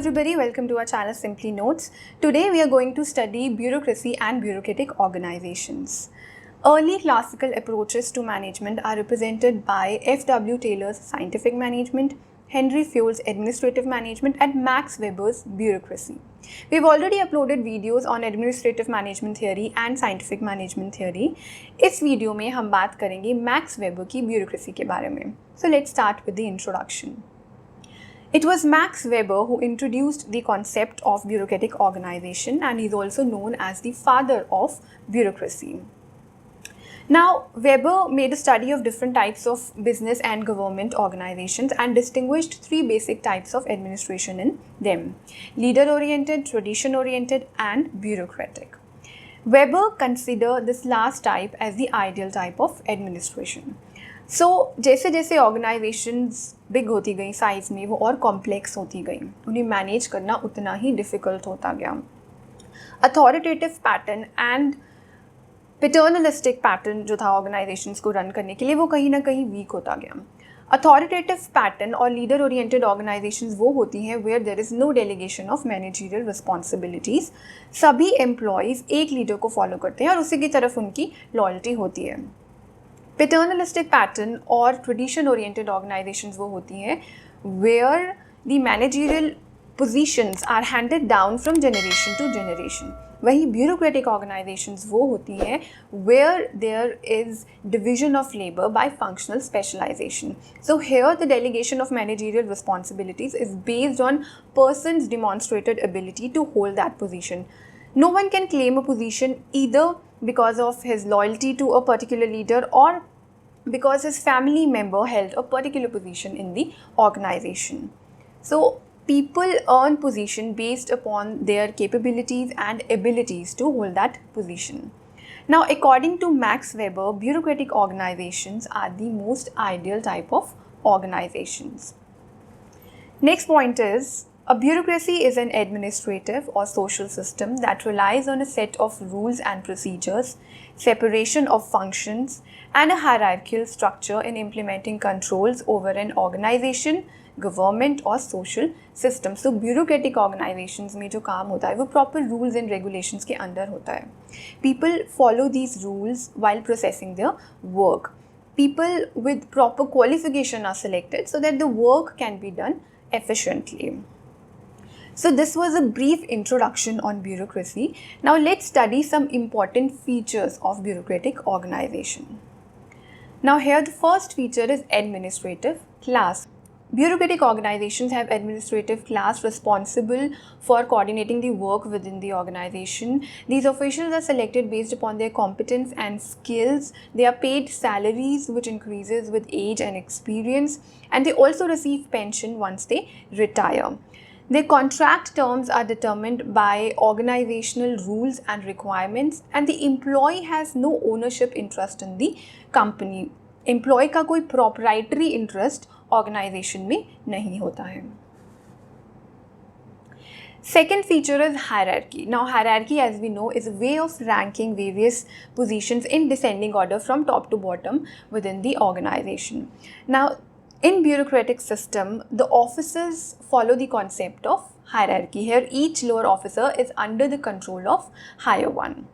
everybody, welcome to our channel Simply Notes. Today we are going to study bureaucracy and bureaucratic organizations. Early classical approaches to management are represented by F.W. Taylor's scientific management, Henry Fayol's administrative management and Max Weber's bureaucracy. We've already uploaded videos on administrative management theory and scientific management theory. इस video में हम बात करेंगे max weber की bureaucracy के बारे में. So let's start with the introduction. It was Max Weber who introduced the concept of bureaucratic organization, and he's also known as the father of bureaucracy. Now, Weber made a study of different types of business and government organizations and distinguished three basic types of administration in them: leader-oriented, tradition-oriented, and bureaucratic. Weber considered this last type as the ideal type of administration. So, जैसे जैसे organisations big होती गई size में, वो और complex होती गई, उन्हें मैनेज करना उतना ही डिफ़िकल्ट होता गया. Authoritative pattern and paternalistic pattern जो था ऑर्गेनाइजेशंस को रन करने के लिए, वो कहीं ना कहीं वीक होता गया. अथॉरिटेटिव पैटर्न और लीडर ओरिएंटेड ऑर्गेनाइजेशंस वो होती हैं where there is no delegation of managerial responsibilities. सभी एम्प्लॉयज़ एक लीडर को फॉलो करते हैं और उसी की तरफ उनकी लॉयल्टी होती है. पैटर्नलिस्टिक पैटर्न और ट्रेडिशन ओरिएंटेड ऑर्गेनाइजेशंस वो होती हैं where the managerial positions are handed down from generation to generation. वहीं ब्यूरोक्रेटिक ऑर्गेनाइजेशंस वो होती हैं where there is division of labour by functional specialisation. So here the delegation of managerial responsibilities is based on person's demonstrated ability to hold that position. No one can claim a position either because of his loyalty to a particular leader or because his family member held a particular position in the organization. So people earn position based upon their capabilities and abilities to hold that position. Now, according to Max Weber, bureaucratic organizations are the most ideal type of organizations. Next point is, a bureaucracy is an administrative or social system that relies on a set of rules and procedures, separation of functions, and a hierarchical structure in implementing controls over an organization, government or social system. So, bureaucratic organizations में जो काम होता है वो proper rules and regulations के अंदर होता है. People follow these rules while processing their work. People with proper qualification are selected so that the work can be done efficiently. So this was a brief introduction on bureaucracy. Now let's study some important features of bureaucratic organization. Now here the first feature is administrative class. Bureaucratic organizations have administrative class responsible for coordinating the work within the organization. These officials are selected based upon their competence and skills. They are paid salaries which increases with age and experience, and they also receive pension once they retire. Their contract terms are determined by organizational rules and requirements, and the employee has no ownership interest in the company. Employee का कोई proprietary interest organization में नहीं होता है. Second feature is hierarchy. Now, hierarchy, as we know, is a way of ranking various positions in descending order from top to bottom within the organization. Now, in bureaucratic system, the officers follow the concept of hierarchy. Here, each lower officer is under the control of higher one.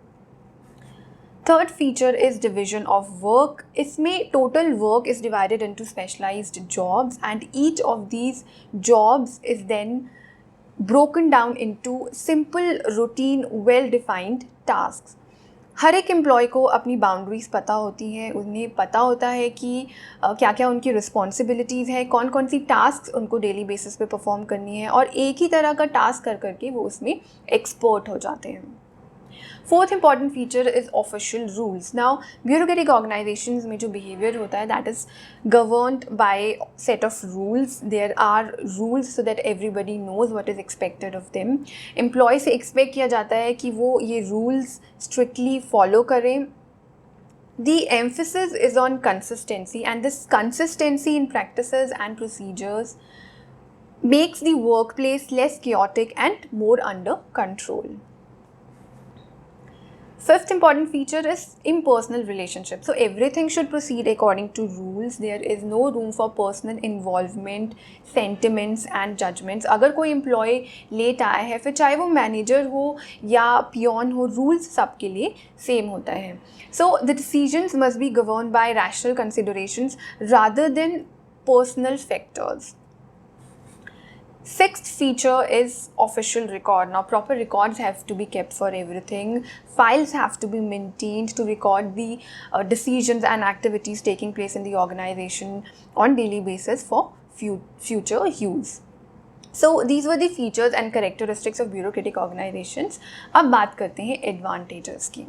Third feature is division of work. इसमें total work is divided into specialized jobs, and each of these jobs is then broken down into simple, routine, well-defined tasks. हर एक employ को अपनी boundaries पता होती हैं, उन्हें पता होता है कि क्या क्या उनकी रिस्पॉन्सिबिलिटीज़ है, कौन कौन सी टास्क उनको डेली बेसिस पे परफॉर्म करनी है, और एक ही तरह का टास्क कर करके वो उसमें एक्सपर्ट हो जाते हैं. Fourth important feature is official rules. Now, bureaucratic organizations में जो behavior होता है that is governed by set of rules. There are rules so that everybody knows what is expected of them. Employee से expect किया जाता है कि वो ये rules strictly follow करें. The emphasis is on consistency, and this consistency in practices and procedures makes the workplace less chaotic and more under control. Fifth important feature is impersonal relationship. So everything should proceed according to rules. There is no room for personal involvement, sentiments and judgments. अगर कोई employee late आया है, फिर चाहे वो manager हो या peon हो, rules सबके लिए same होता है. So the decisions must be governed by rational considerations rather than personal factors. Sixth feature is official record. Now proper records have to be kept for everything. Files have to be maintained to record the decisions and activities taking place in the organization on daily basis for future use. So these were the features and characteristics of bureaucratic organizations. अब बात करते हैं advantages की.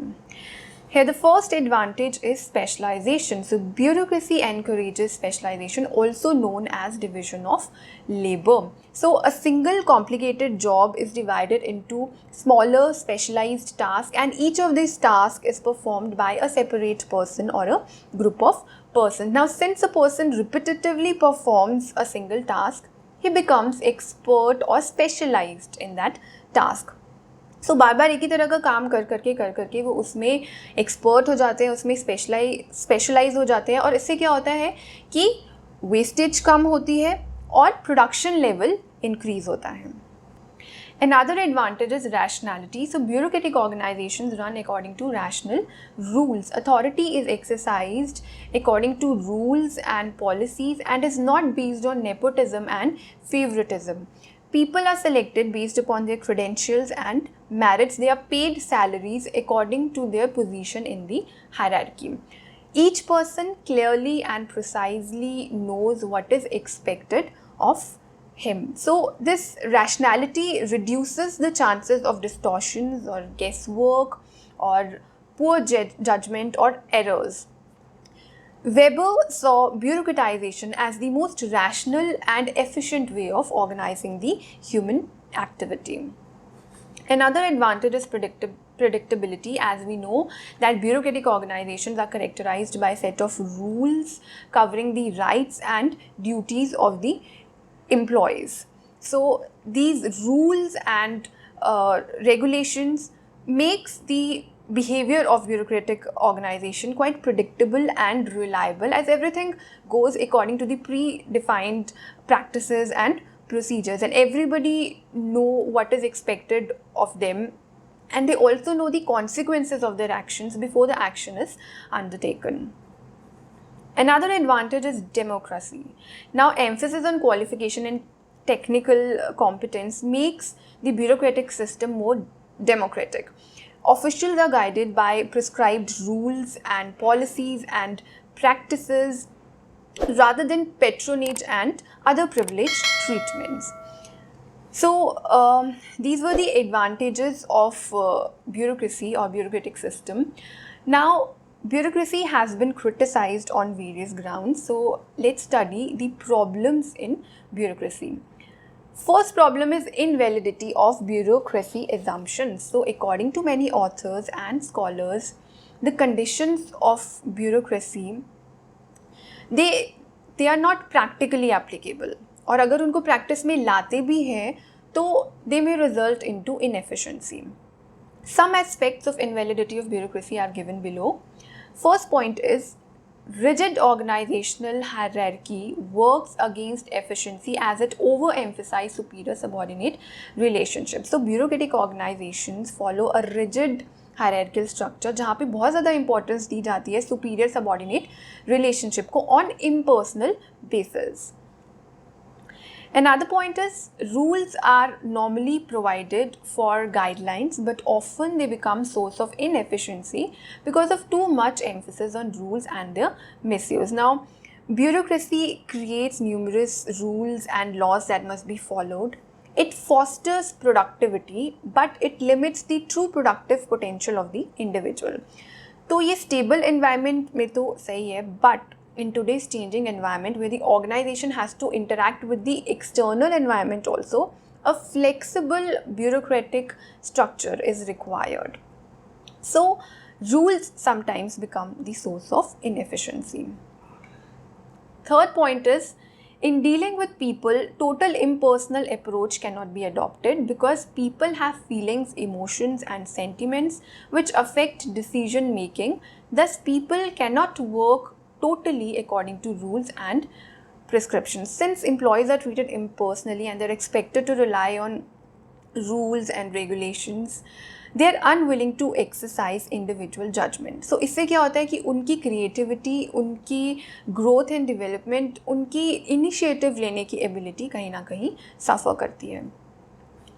Here the first advantage is specialization. So bureaucracy encourages specialization, also known as division of labor. So a single complicated job is divided into smaller specialized tasks, and each of these tasks is performed by a separate person or a group of persons. Now since a person repetitively performs a single task, he becomes expert or specialized in that task. सो बार बार एक ही तरह का काम कर करके वो उसमें expert हो जाते हैं, उसमें स्पेशलाइज हो जाते हैं, और इससे क्या होता है कि वेस्टेज कम होती है और प्रोडक्शन लेवल इंक्रीज होता है. Another advantage is rationality. So bureaucratic organizations run according to rational rules. Authority is exercised according to rules and policies and is not based on nepotism and favoritism. People are selected based upon their credentials and merits. They are paid salaries according to their position in the hierarchy. Each person clearly and precisely knows what is expected of him. So this rationality reduces the chances of distortions or guesswork or poor judgment or errors. Weber saw bureaucratization as the most rational and efficient way of organizing the human activity. Another advantage is predictability. As we know that bureaucratic organizations are characterized by a set of rules covering the rights and duties of the employees. So these rules and regulations makes the behavior of bureaucratic organization quite predictable and reliable, as everything goes according to the predefined practices and procedures, and everybody know what is expected of them, and they also know the consequences of their actions before the action is undertaken. Another advantage is democracy. Now emphasis on qualification and technical competence makes the bureaucratic system more democratic. Officials are guided by prescribed rules and policies and practices rather than patronage and other privileged treatments. So these were the advantages of bureaucracy or bureaucratic system. Now bureaucracy has been criticized on various grounds. So let's study the problems in bureaucracy. First problem is invalidity of bureaucracy assumptions. So according to many authors and scholars, the conditions of bureaucracy, they are not practically applicable, और अगर उनको practice में लाते भी हैं तो they may result into inefficiency. Some aspects of invalidity of bureaucracy are given below. First point is rigid organizational hierarchy works against efficiency as it overemphasizes superior subordinate relationships. So bureaucratic organizations follow a rigid hierarchical structure जहाँ पे बहुत ज़्यादा importance दी जाती है superior subordinate relationship को on impersonal basis. Another point is rules are normally provided for guidelines, but often they become source of inefficiency because of too much emphasis on rules and their misuse. Now, bureaucracy creates numerous rules and laws that must be followed. It fosters productivity, but it limits the true productive potential of the individual. तो ये stable environment में तो सही है, but in today's changing environment where the organization has to interact with the external environment also, a flexible bureaucratic structure is required. So rules sometimes become the source of inefficiency. Third point is In dealing with people, total impersonal approach cannot be adopted because people have feelings, emotions, and sentiments which affect decision making. Thus, people cannot work totally according to rules and prescriptions. Since employees are treated impersonally and they're expected to rely on rules and regulations, they are unwilling to exercise individual judgment. So इससे क्या होता है कि उनकी creativity, उनकी growth and development, उनकी initiative लेने की ability कहीं ना कहीं suffer करती है.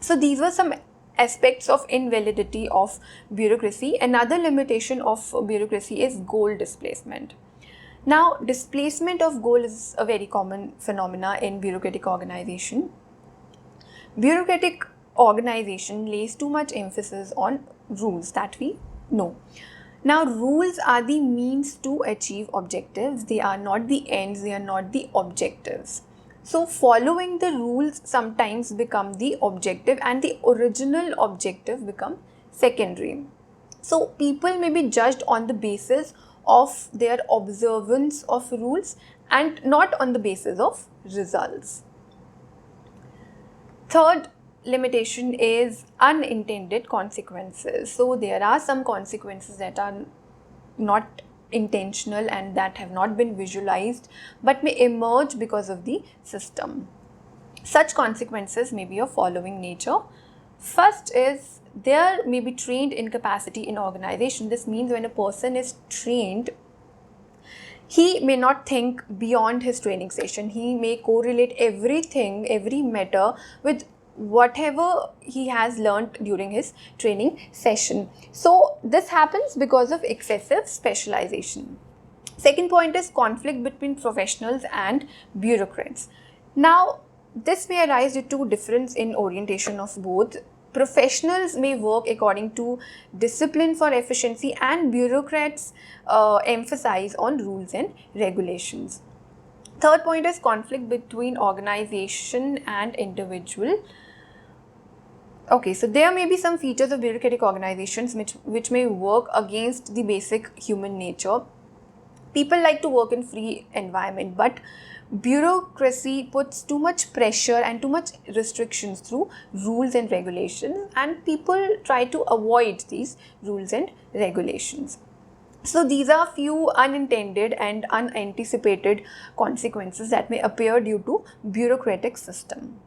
So these were some aspects of invalidity of bureaucracy. Another limitation of bureaucracy is goal displacement. Now, displacement of goal is a very common phenomena in bureaucratic organization. Bureaucratic organization lays too much emphasis on rules that we know. Now, rules are the means to achieve objectives. They are not the ends, they are not the objectives. So, following the rules sometimes become the objective and the original objective become secondary. So, people may be judged on the basis of their observance of rules and not on the basis of results. Third limitation is unintended consequences. So there are some consequences that are not intentional and that have not been visualized but may emerge because of the system. Such consequences may be of following nature. First is there may be trained incapacity in organization. This means when a person is trained, he may not think beyond his training session. He may correlate everything, every matter with whatever he has learned during his training session. So this happens because of excessive specialization. Second point is conflict between professionals and bureaucrats. Now, this may arise due to difference in orientation of both. Professionals may work according to discipline for efficiency and bureaucrats emphasize on rules and regulations. Third point is conflict between organization and individual. Okay, so there may be some features of bureaucratic organizations which may work against the basic human nature. People like to work in free environment, but bureaucracy puts too much pressure and too much restrictions through rules and regulations, and people try to avoid these rules and regulations. So these are few unintended and unanticipated consequences that may appear due to bureaucratic system.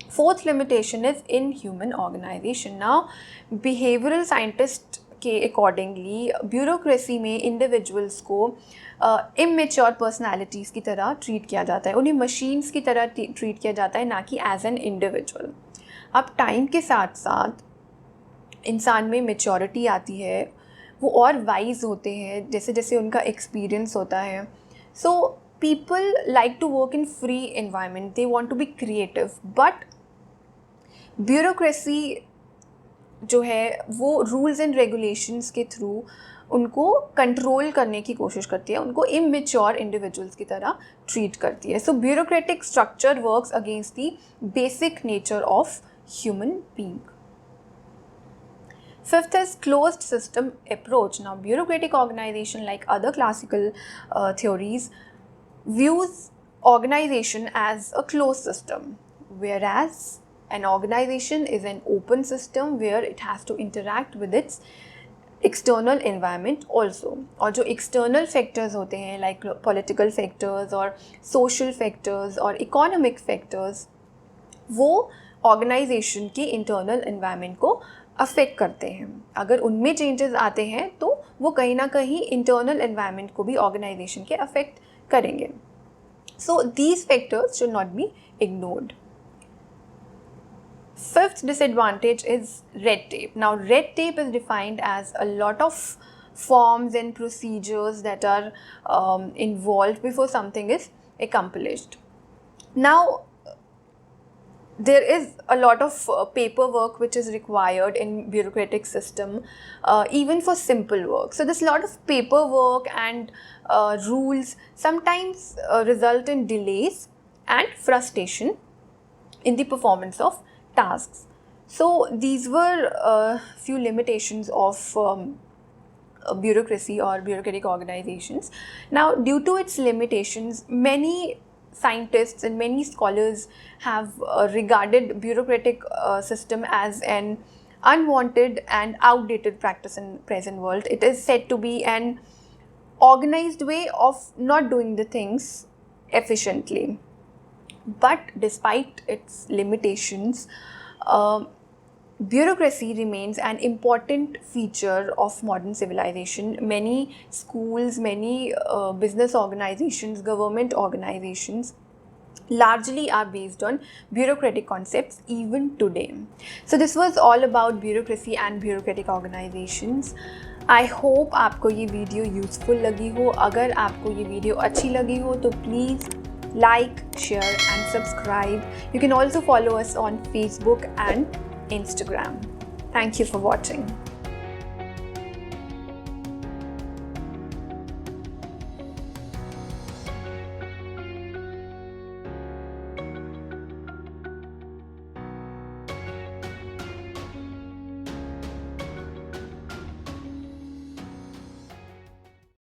Fourth limitation is inhuman organization. Now, behavioral scientists के accordingly bureaucracy में individuals को immature personalities की तरह treat किया जाता है, उन्हें machines की तरह treat किया जाता है, ना कि as an individual. अब time के साथ साथ इंसान में maturity आती है, वो और wise होते हैं जैसे जैसे उनका experience होता है. So people like to work in free environment, they want to be creative, but bureaucracy जो है वो रूल्स एंड रेगुलेशंस के थ्रू उनको कंट्रोल करने की कोशिश करती है, उनको इमेच्योर इंडिविजुअल्स की तरह ट्रीट करती है. So bureaucratic structure works against the basic nature of human being. Fifth is closed system approach. Now, bureaucratic organization, like other classical theories, views organization as a closed system, whereas an organization is an open system where it has to interact with its external environment also. और जो external factors होते हैं like political factors और social factors और economic factors, वो organization के internal environment को affect करते हैं. अगर उनमें changes आते हैं तो वो कहीं ना कहीं internal environment को भी organization के affect करेंगे. So these factors should not be ignored. Fifth disadvantage is red tape. Now, red tape is defined as a lot of forms and procedures that are involved before something is accomplished. Now, there is a lot of paperwork which is required in bureaucratic system, even for simple work. So, this lot of paperwork and rules sometimes result in delays and frustration in the performance of tasks. So these were few limitations of bureaucracy or bureaucratic organizations. Now, due to its limitations, many scientists and many scholars have regarded bureaucratic system as an unwanted and outdated practice in present world. It is said to be an organized way of not doing the things efficiently. But despite its limitations, bureaucracy remains an important feature of modern civilization. Many schools, many business organizations, government organizations largely are based on bureaucratic concepts even today. So this was all about bureaucracy and bureaucratic organizations. I hope आपको ये video useful लगी हो. अगर आपको ये video अच्छी लगी हो तो please like, share and subscribe. You can also follow us on Facebook and Instagram. Thank you for watching.